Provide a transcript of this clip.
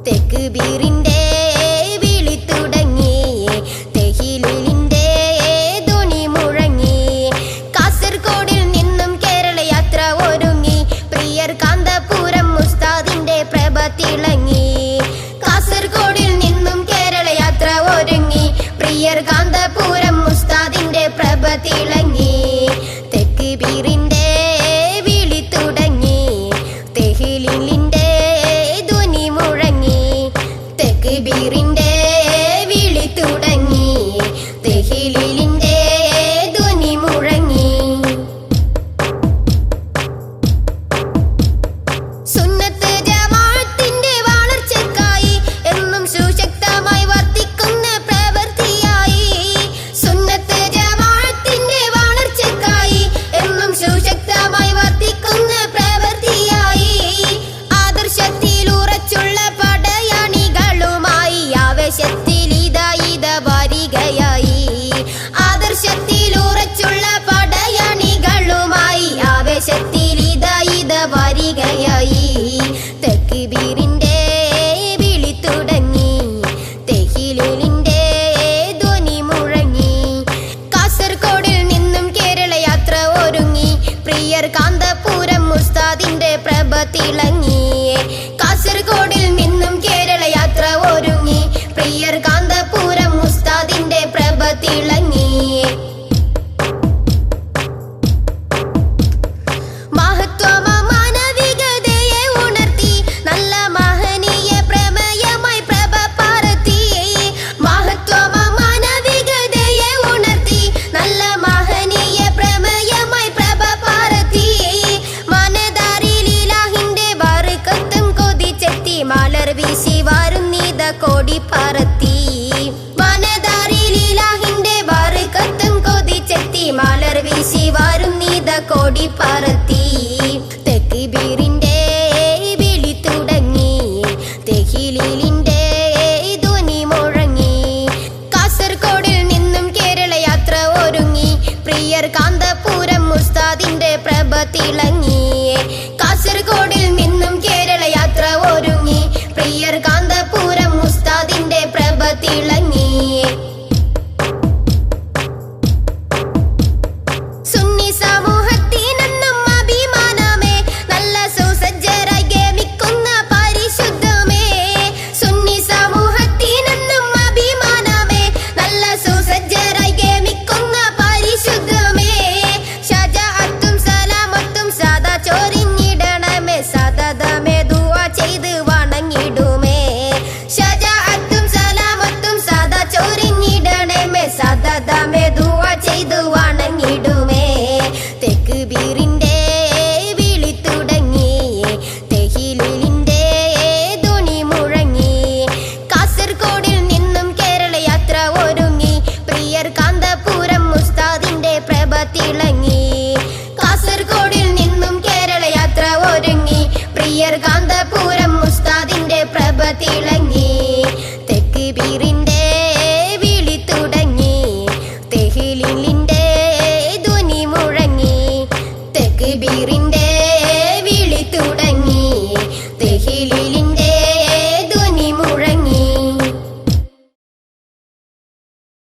തെക്കുബീറിന്റെ വിളി തുടങ്ങി, തെഹിലിലിന്റെ ധ്വനി മുഴങ്ങി. കാസർഗോഡിൽ നിന്നും കേരള യാത്ര ഒരുങ്ങി, പ്രിയർ കാന്തപുരം ഉസ്താദിന്റെ പ്രഭ തിളങ്ങി. കാസർഗോഡിൽ നിന്നും കേരള യാത്ര ഒരുങ്ങി, പ്രിയർ കാന്തപുരം ഉസ്താദിന്റെ പ്രഭ തിളങ്ങി. തെക്കുബീറിന്റെ വിളി തുടങ്ങി, തെഹിലിലിന്റെ ധ്വനി മുഴങ്ങി. തെക്കുബീറിന്റെ വിളി തുടങ്ങി, തെഹിലിലിന്റെ ധ്വനി മുഴങ്ങി. സുന്നത്ത് ജമാഅത്തിന്റെ വളർച്ചയ്ക്കായി എന്നും സുശക്തമായി വർത്തിക്കുന്ന പ്രവൃത്തിയായി. സുന്നത്ത് ജമാഅത്തിന്റെ വളർച്ചയ്ക്കായി എന്നും സുശക്തമായി വർത്തിക്കുന്ന പ്രവൃത്തിയായി. ആദർശത്തിൽ ഉറച്ചുള്ള പടയണികളുമായി ആവേശത്തിലിതാ വരികയായി. ആദർശത്തിൽ ഉറച്ചുള്ള പടയണികളുമായി ആവേശത്തിലിതാ വരികയായി. തെക്കുബീറിന്റെ വിളി തുടങ്ങി, തെഹിലിലിന്റെ ധ്വനി മുഴങ്ങി. കാസർഗോഡിൽ നിന്നും കേരള യാത്ര ഒരുങ്ങി, പ്രിയർ കാന്തപുരം ഉസ്താദിന്റെ പ്രഭ തിളങ്ങി. കാസർഗോഡിൽ നിന്നും കേരള യാത്ര ഒരുങ്ങി, പ്രിയർ കാന്തപുരം ഉസ്താദിന്റെ പ്രഭ തിളങ്ങി. മാനവികതയെ ഉണർത്തി, നല്ല മഹനീയ പ്രമേയമായി പ്രഭ പരത്തി. മാനവികതയെ ഉണർത്തി, നല്ല മഹനീയ പ്രമേയമായി പ്രഭ പരത്തി. മനതാരിലിലാഹിന്റെ ബർക്കത്തും കൊതിച്ചെത്തി, മലർ വീശി വരുന്നീത കൊടി പറത്തി. മനതാരിലിലാഹിന്റെ ബർക്കത്തും കൊതിച്ചെത്തി, മലർ വീശി വരുന്നീത കൊടി പറത്തി. തെക്കുബീറിന്റെ വിളി തുടങ്ങി, തെഹിലിലിന്റെ ധ്വനി മുഴങ്ങി. കാസർഗോഡിൽ നിന്നും കേരള യാത്ര ഒരുങ്ങി, പ്രിയർ കാന്തപുരം ഉസ്താദിന്റെ പ്രഭ തിളങ്ങി. കാസർഗോഡിൽ നിന്നും കേരള യാത്ര ഒരുങ്ങി, പ്രിയർ കാന്തപുരം ഉസ്താദിന്റെ പ്രഭ തിളങ്ങി. സുന്നി സമൂഹത്തിനെന്നും അഭിമാനമേ, നല്ല സുസജ്ജരായി ഗമിക്കുന്ന പരിശുദ്ധമേ. സുന്നി സമൂഹത്തിനെന്നും അഭിമാനമേ, നല്ല സുസജ്ജരായി ഗമിക്കുന്ന പരിശുദ്ധമേ. ഷജാഅത്തും സലാമത്തും സദാ ചൊരിഞ്ഞിടണമേ, സതതമേ ദുആ ചെയ്ത് വണങ്ങിടുമേ. ഷജാഅത്തും സലാമത്തും സദാ ചൊരിഞ്ഞിടണമേ, സതതമേ ദുആ ചെയ്ത് വണങ്ങിടുമേ. തെക്കുബീറിന്റെ വിളി തുടങ്ങി, തെഹിലിലിന്റെ ധ്വനി മുഴങ്ങി. കാസർഗോഡിൽ നിന്നും കേരള യാത്ര ഒരുങ്ങി, പ്രിയർ കാന്തപുരം ഉസ്താദിന്റെ പ്രഭ തിളങ്ങി. കാസർഗോഡിൽ നിന്നും കേരള യാത്ര ഒരുങ്ങി, പ്രിയർ കാന്തപുരം ഉസ്താദിന്റെ പ്രഭ തിളങ്ങി.